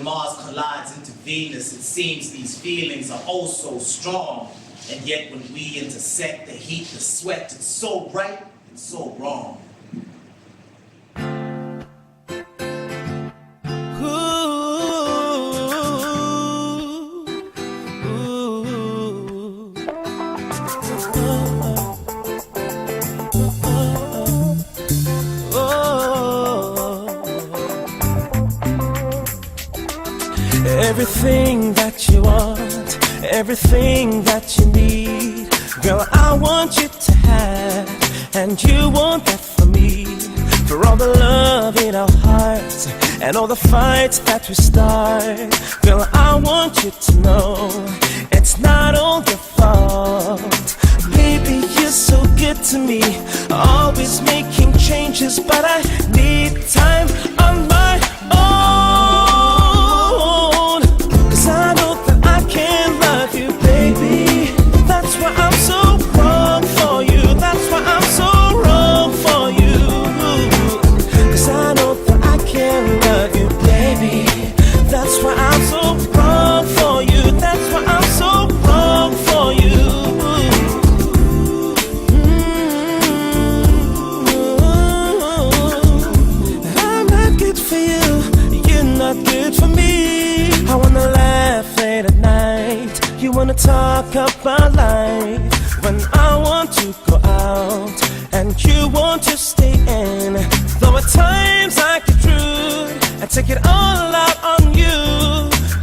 Mars collides into Venus, it seems these feelings are oh so strong. And yet when we intersect, the heat, the sweat, it's so right and so wrong. Everything that you want, everything that you need, girl, I want you to have, and you want that for me. For all the love in our hearts, and all the fights that we start, girl, I want you to know, it's not all your fault. Baby, you're so good to me, always making changes, but I need time on my own. I know that I can love you, baby. That's why I'm so wrong for you. That's why I'm so wrong for you. 'Cause I know that I can love you, baby. That's why I'm so wrong for you. That's why I'm so wrong for you. I'm not good for you. You're not good for me. I wanna laugh late at night. You wanna talk about life. When I want to go out and you want to stay in. Though at times I get rude and take it all out on you.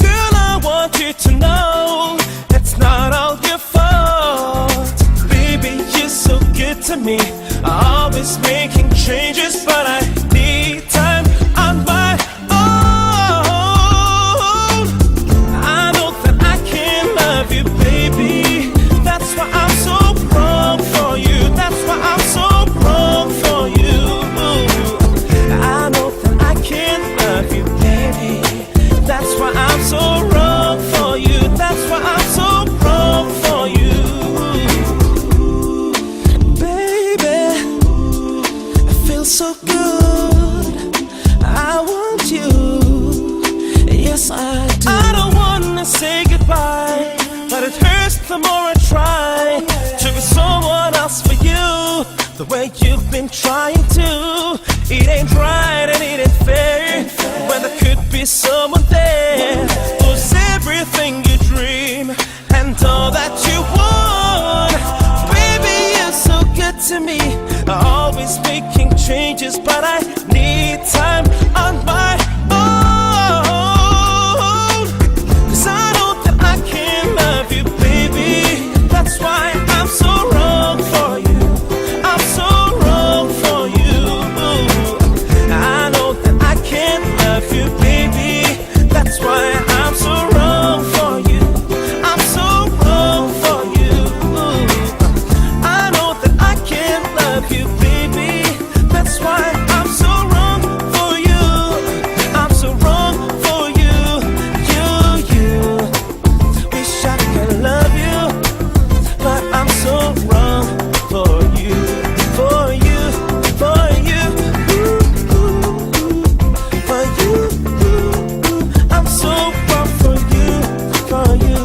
Girl, I want you to know it's not all your fault. Baby, you're so good to me, always making changes, but I need time on my you, baby. That's why I'm so wrong for you. That's why I'm so wrong for you. I know that I can love you, baby. That's why I'm so wrong for you. That's why I'm so wrong for you. Baby, I feel so good. I want you. Yes, I do. I don't wanna say goodbye, but it hurts the more I try to be someone else for you. The way you've been trying to, it ain't right and it ain't fair. When there could be someone there who's everything you dream and all that you want. Baby, you're so good to me, always making changes, but I need time on my own. That's why I'm so wrong for you. I'm so wrong for you. I know that I can love you, baby. That's why I'm so wrong for you. I'm so wrong for you. I know that I can love you, baby. That's why I'm so wrong for you. I'm so wrong for you. You. Wish I could love you, but I'm so wrong for you, for you, for you, for you. I'm so wrong for you, for you.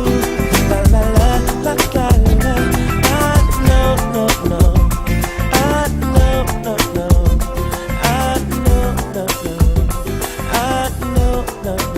La la la la la la. No no no. No no no. No no no. No no no.